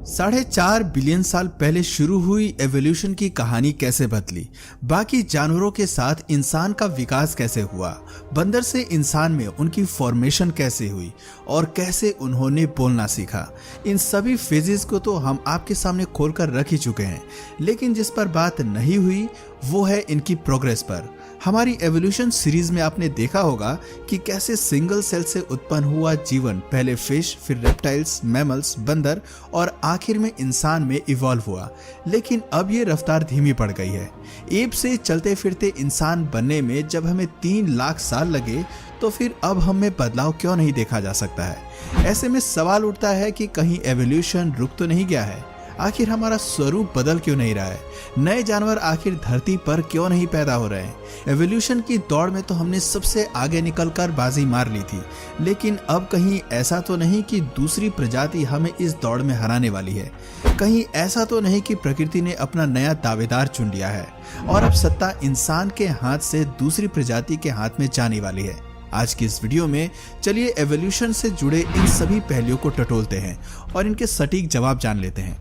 4.5 billion साल पहले शुरू हुई एवोल्यूशन की कहानी कैसे बदली, बाकी जानवरों के साथ इंसान का विकास कैसे हुआ, बंदर से इंसान में उनकी फॉर्मेशन कैसे हुई और कैसे उन्होंने बोलना सीखा। इन सभी फेजेस को तो हम आपके सामने खोलकर रख ही चुके हैं, लेकिन जिस पर बात नहीं हुई वो है इनकी प्रोग्रेस पर। हमारी एवोल्यूशन सीरीज में आपने देखा होगा कि कैसे सिंगल सेल से उत्पन्न हुआ जीवन पहले फिश, फिर रेप्टाइल्स, मैमल्स, बंदर और आखिर में इंसान में इवॉल्व हुआ। लेकिन अब ये रफ्तार धीमी पड़ गई है। एप से चलते फिरते इंसान बनने में जब हमें 3 लाख साल लगे, तो फिर अब हमें बदलाव क्यों नहीं देखा जा सकता है। ऐसे में सवाल उठता है कि कहीं एवोल्यूशन रुक तो नहीं गया है। आखिर हमारा स्वरूप बदल क्यों नहीं रहा है। नए जानवर आखिर धरती पर क्यों नहीं पैदा हो रहे हैं। एवोल्यूशन की दौड़ में तो हमने सबसे आगे निकलकर बाजी मार ली थी, लेकिन अब कहीं ऐसा तो नहीं कि दूसरी प्रजाति हमें इस दौड़ में हराने वाली है। कहीं ऐसा तो नहीं कि प्रकृति ने अपना नया दावेदार चुन लिया है और अब सत्ता इंसान के हाथ से दूसरी प्रजाति के हाथ में जाने वाली है। आज की इस वीडियो में चलिए एवोल्यूशन से जुड़े इन सभी पहलुओं को टटोलते हैं और इनके सटीक जवाब जान लेते हैं।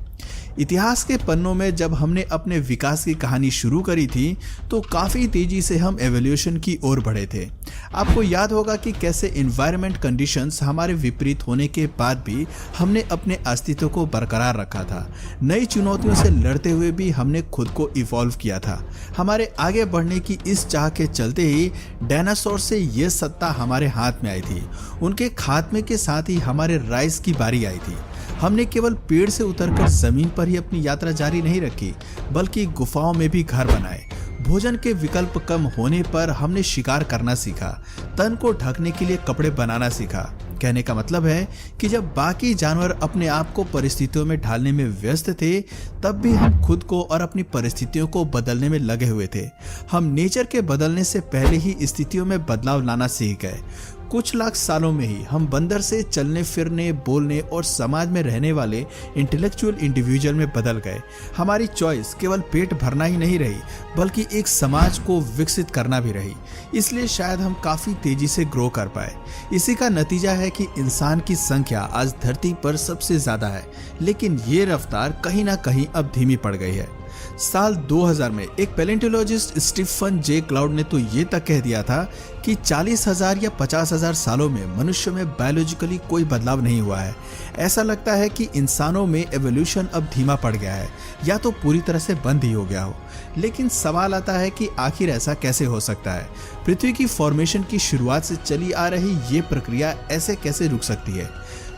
इतिहास के पन्नों में जब हमने अपने विकास की कहानी शुरू करी थी, तो काफी तेजी से हम एवोल्यूशन की ओर बढ़े थे। आपको याद होगा कि कैसे एनवायरनमेंट कंडीशंस हमारे विपरीत होने के बाद भी हमने अपने अस्तित्व को बरकरार रखा था। नई चुनौतियों से लड़ते हुए भी हमने खुद को इवॉल्व किया था। हमारे आगे बढ़ने की इस चाह के चलते ही डायनासोर से ये सत्ता हमारे हाथ में आई थी। उनके खात्मे के साथ ही हमारे राइज की बारी आई थी। हमने केवल पेड़ से उतरकर जमीन पर ही अपनी यात्रा जारी नहीं रखी, बल्कि गुफाओं में भी घर बनाए। भोजन के विकल्प कम होने पर हमने शिकार करना सीखा, तन को ढकने के लिए कपड़े बनाना सीखा। कहने का मतलब है कि जब बाकी जानवर अपने आप को परिस्थितियों में ढालने में व्यस्त थे, तब भी हम खुद को और अपनी परिस्थितियों को बदलने में लगे हुए थे। हम नेचर के बदलने से पहले ही स्थितियों में बदलाव लाना सीख गए। कुछ लाख सालों में ही हम बंदर से चलने फिरने, बोलने और समाज में रहने वाले इंटेलेक्चुअल इंडिविजुअल में बदल गए। हमारी चॉइस केवल पेट भरना ही नहीं रही, बल्कि एक समाज को विकसित करना भी रही। इसलिए शायद हम काफी तेजी से ग्रो कर पाए। इसी का नतीजा है कि इंसान की संख्या आज धरती पर सबसे ज्यादा है, लेकिन ये रफ्तार कहीं ना कहीं अब धीमी पड़ गई है। साल 2000 में एक पैलेंटोलॉजिस्ट स्टीफन जे क्लाउड ने तो ये तक कह दिया था कि 40,000 या 50,000 सालों में मनुष्य में बायोलॉजिकली कोई बदलाव नहीं हुआ है। ऐसा लगता है कि इंसानों में एवोल्यूशन अब धीमा पड़ गया है, या तो पूरी तरह से बंद ही हो गया हो। लेकिन सवाल आता है कि आखिर ऐसा कैसे हो सकता है। पृथ्वी की फॉर्मेशन की शुरुआत से चली आ रही ये प्रक्रिया ऐसे कैसे रुक सकती है।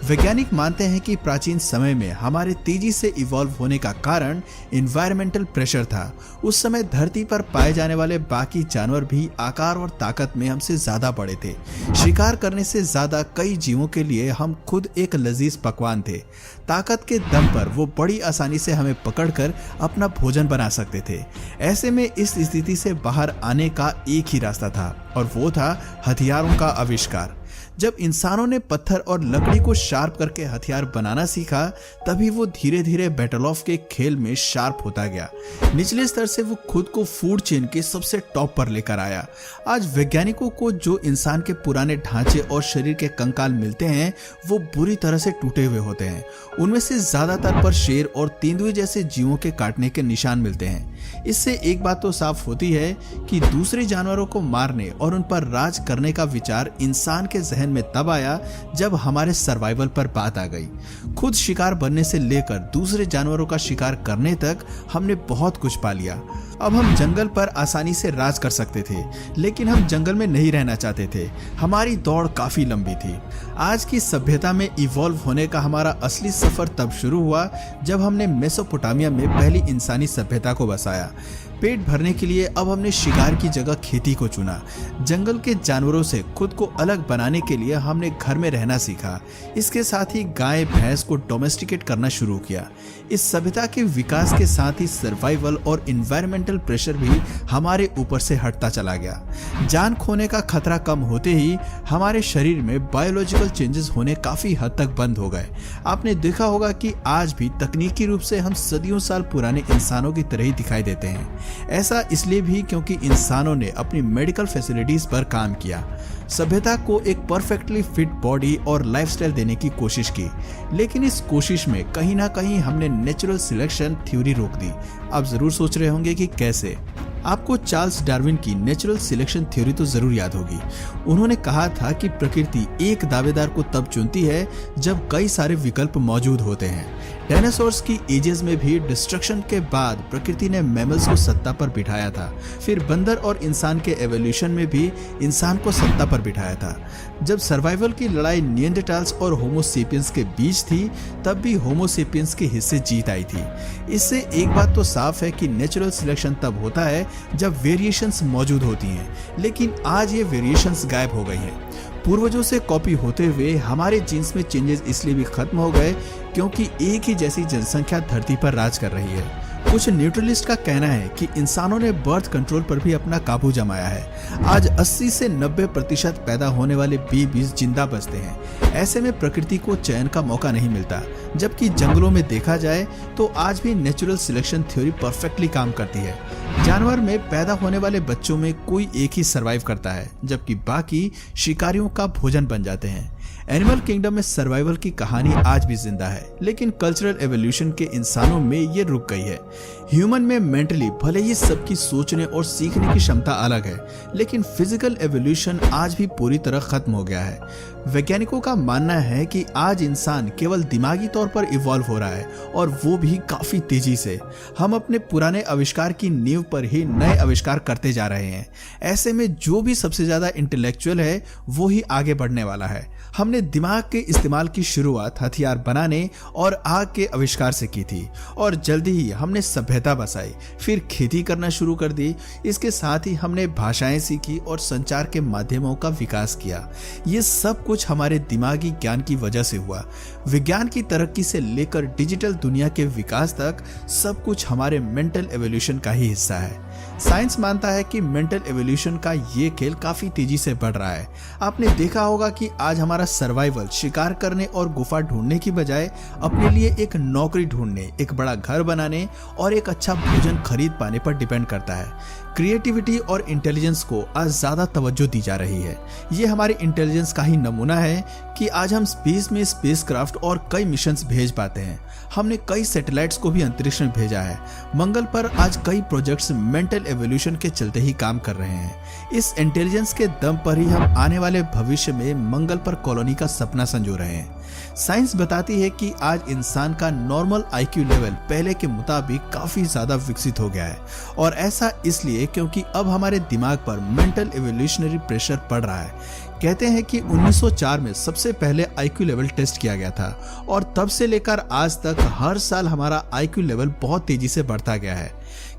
वैज्ञानिक मानते हैं कि प्राचीन समय में हमारे तेजी से इवॉल्व होने का कारण एनवायरमेंटल प्रेशर था। उस समय धरती पर पाए जाने वाले बाकी जानवर भी आकार और ताकत में हमसे ज्यादा बड़े थे। शिकार करने से ज्यादा कई जीवों के लिए हम खुद एक लजीज पकवान थे। ताकत के दम पर वो बड़ी आसानी से हमें पकड़कर अपना भोजन बना सकते थे। ऐसे में इस स्थिति से बाहर आने का एक ही रास्ता था, और वो था हथियारों का आविष्कार। जब इंसानों ने पत्थर और लकड़ी को शार्प करके हथियार बनाना सीखा, तभी वो धीरे धीरे बैटल ऑफ के खेल में शार्प होता गया। निचले स्तर से वो खुद को फूड चेन के सबसे टॉप पर लेकर आया। आज वैज्ञानिकों को जो इंसान के पुराने ढांचे और शरीर के कंकाल मिलते हैं, वो बुरी तरह से टूटे हुए होते हैं। उनमें से ज्यादातर पर शेर और तेंदुए जैसे जीवों के काटने के निशान मिलते हैं। इससे एक बात तो साफ होती है कि दूसरे जानवरों को मारने और उन पर राज करने का विचार इंसान के जहन में तब आया जब हमारे सर्वाइवल पर बात आ गई। खुद शिकार बनने से लेकर दूसरे जानवरों का शिकार करने तक हमने बहुत कुछ पा लिया। अब हम जंगल पर आसानी से राज कर सकते थे, लेकिन हम जंगल में नहीं रहना चाहते थे। हमारी दौड़ काफी लंबी थी। आज की सभ्यता में इवॉल्व होने का हमारा असली सफर तब शुरू हुआ जब हमने मेसोपोटामिया में पहली इंसानी सभ्यता को बसाया। पेट भरने के लिए अब हमने शिकार की जगह खेती को चुना। जंगल के जानवरों से खुद को अलग बनाने के लिए हमने घर में रहना सीखा। इसके साथ ही गाय भैंस को डोमेस्टिकेट करना शुरू किया। इस सभ्यता के विकास के साथ ही सर्वाइवल और एनवायरमेंटल प्रेशर भी हमारे ऊपर से हटता चला गया। जान खोने का खतरा कम होते ही हमारे शरीर में बायोलॉजिकल चेंजेस होने काफी हद तक बंद हो गए। आपने देखा होगा कि आज भी तकनीकी रूप से हम सदियों साल पुराने इंसानों की तरह ही दिखाई देते हैं। ऐसा इसलिए भी क्योंकि इंसानों ने अपनी मेडिकल फैसिलिटीज पर काम किया, सभ्यता को एक परफेक्टली फिट बॉडी और लाइफस्टाइल देने की कोशिश की, लेकिन इस कोशिश में कहीं ना कहीं हमने नेचुरल सिलेक्शन थ्योरी रोक दी। आप जरूर सोच रहे होंगे कि कैसे। आपको चार्ल्स डार्विन की नेचुरल सिलेक्शन थ्योरी तो जरूर याद होगी। उन्होंने कहा था कि प्रकृति एक दावेदार को तब चुनती है जब कई सारे विकल्प मौजूद होते हैं। डायनासोर्स की एजेस में भी डिस्ट्रक्शन के बाद प्रकृति ने मैमल्स को सत्ता पर बिठाया था। फिर बंदर और इंसान के एवोल्यूशन में भी इंसान को सत्ता पर बिठाया था। जब सर्वाइवल की लड़ाई निएंडरथाल्स और होमो सेपियंस के बीच थी, तब भी होमो सेपियंस के हिस्से जीत आई थी। इससे एक बात तो साफ है कि नेचुरल सिलेक्शन तब होता है जब वेरिएशंस मौजूद होती हैं, लेकिन आज ये वेरिएशंस गायब हो गई हैं। पूर्वजों से कॉपी होते हुए हमारे जीन्स में चेंजेस इसलिए भी खत्म हो गए क्योंकि एक ही जैसी जनसंख्या धरती पर राज कर रही है। कुछ न्यूट्रलिस्ट का कहना है कि इंसानों ने बर्थ कंट्रोल पर भी अपना काबू जमाया है। आज 80 से 90% पैदा होने वाले बेबीज जिंदा बचते हैं। ऐसे में प्रकृति को चयन का मौका नहीं मिलता, जबकि जंगलों में देखा जाए तो आज भी नेचुरल सिलेक्शन थ्योरी परफेक्टली काम करती है। जानवर में पैदा होने वाले बच्चों में कोई एक ही सरवाइव करता है, जबकि बाकी शिकारियों का भोजन बन जाते हैं। एनिमल किंगडम में सर्वाइवल की कहानी आज भी जिंदा है, लेकिन कल्चरल एवोल्यूशन के इंसानों में ये रुक गई है। ह्यूमन में मेंटली भले ही सबकी सोचने और सीखने की क्षमता अलग है, लेकिन फिजिकल एवोल्यूशन आज भी पूरी तरह खत्म हो गया है। वैज्ञानिकों का मानना है कि आज इंसान केवल दिमागी तौर पर इवॉल्व हो रहा है, और वो भी काफी तेजी से। हम अपने पुराने आविष्कार की नींव पर ही नए आविष्कार करते जा रहे हैं। ऐसे में जो भी सबसे ज्यादा इंटेलेक्चुअल है वो ही आगे बढ़ने वाला है। हमने दिमाग के इस्तेमाल की शुरुआत हथियार बनाने और आग के आविष्कार से की थी, और जल्दी ही हमने सभ्यता बसाई, फिर खेती करना शुरू कर दी। इसके साथ ही हमने भाषाएं सीखी और संचार के माध्यमों का विकास किया। ये सब कुछ हमारे दिमागी ज्ञान की वजह से हुआ। विज्ञान की तरक्की से लेकर डिजिटल दुनिया के विकास तक सब कुछ हमारे मेंटल एवोल्यूशन का ही हिस्सा है। साइंस मानता है कि मेंटल एवोल्यूशन का ये खेल काफी तेजी से बढ़ रहा है। आपने देखा होगा कि आज हमारा सर्वाइवल शिकार करने और गुफा ढूंढने की बजाय अपने लिए एक नौकरी ढूंढने, एक बड़ा घर बनाने और एक अच्छा भोजन खरीद पाने पर डिपेंड करता है। क्रिएटिविटी और इंटेलिजेंस को आज ज्यादा तवज्जो दी जा रही है। ये हमारे इंटेलिजेंस का ही नमूना है कि आज हम स्पेस में स्पेसक्राफ्ट और कई मिशंस भेज पाते हैं। हमने कई सैटेलाइट्स को भी अंतरिक्ष में भेजा है। मंगल पर आज कई प्रोजेक्ट्स मेंटल एवोल्यूशन के चलते ही काम कर रहे हैं। इस इंटेलिजेंस के दम पर ही हम आने वाले भविष्य में मंगल पर कॉलोनी का सपना संजो रहे हैं। साइंस बताती है कि आज इंसान का नॉर्मल आईक्यू लेवल पहले के मुताबिक काफी ज्यादा विकसित हो गया है, और ऐसा इसलिए क्योंकि अब हमारे दिमाग पर मेंटल एवोल्यूशनरी प्रेशर पड़ रहा है। कहते हैं कि 1904 में सबसे पहले आईक्यू लेवल टेस्ट किया गया था, और तब से लेकर आज तक हर साल हमारा आईक्यू लेवल बहुत तेजी से बढ़ता गया है।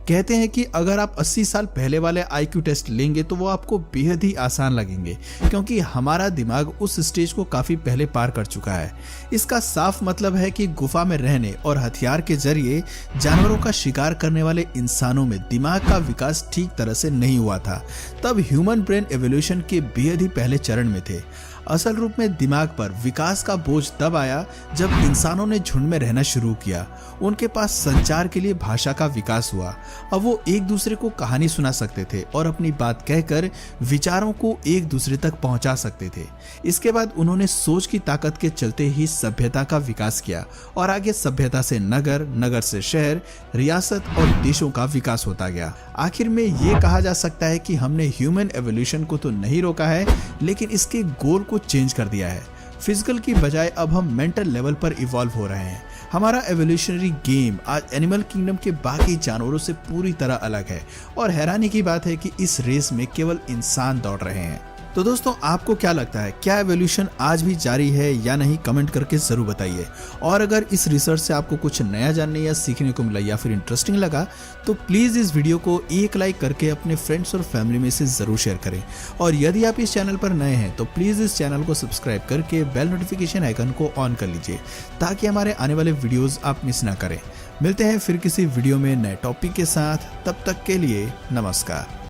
कहते हैं कि अगर आप 80 साल पहले वाले आईक्यू टेस्ट लेंगे तो वो आपको बेहद ही आसान लगेंगे, क्योंकि हमारा दिमाग उस स्टेज को काफी पहले पार कर चुका है। इसका साफ मतलब है कि गुफा में रहने और हथियार के जरिए जानवरों का शिकार करने वाले इंसानों में दिमाग का विकास ठीक तरह से नहीं हुआ था। तब ह्यूमन ब्रेन एवोल्यूशन के बेहद ही पहले चरण में थे। असल रूप में दिमाग पर विकास का बोझ तब आया जब इंसानों ने झुंड में रहना शुरू किया। उनके पास संचार के लिए भाषा का विकास हुआ। अब वो एक दूसरे को कहानी सुना सकते थे और अपनी बात कहकर विचारों को एक दूसरे तक पहुंचा सकते थे। इसके बाद उन्होंने सोच की ताकत के चलते ही सभ्यता का विकास किया, और आगे सभ्यता से नगर, नगर से शहर, रियासत और देशों का विकास होता गया। आखिर में ये कहा जा सकता है कि हमने ह्यूमन एवोल्यूशन को तो नहीं रोका है, लेकिन इसके गोल को चेंज कर दिया है। फिजिकल की बजाय अब हम मेंटल लेवल पर इवॉल्व हो रहे हैं। हमारा एवोल्यूशनरी गेम आज एनिमल किंगडम के बाकी जानवरों से पूरी तरह अलग है, और हैरानी की बात है कि इस रेस में केवल इंसान दौड़ रहे हैं। तो दोस्तों, आपको क्या लगता है, क्या एवोल्यूशन आज भी जारी है या नहीं? कमेंट करके जरूर बताइए। और अगर इस रिसर्च से आपको कुछ नया जानने या सीखने को मिला या फिर इंटरेस्टिंग लगा तो प्लीज इस वीडियो को एक लाइक करके अपने फ्रेंड्स और फैमिली में से जरूर शेयर करें। और यदि आप इस चैनल पर नए हैं तो प्लीज इस चैनल को सब्सक्राइब करके बेल नोटिफिकेशन आइकन को ऑन कर लीजिए, ताकि हमारे आने वाले वीडियोज आप मिस ना करें। मिलते हैं फिर किसी वीडियो में नए टॉपिक के साथ। तब तक के लिए नमस्कार।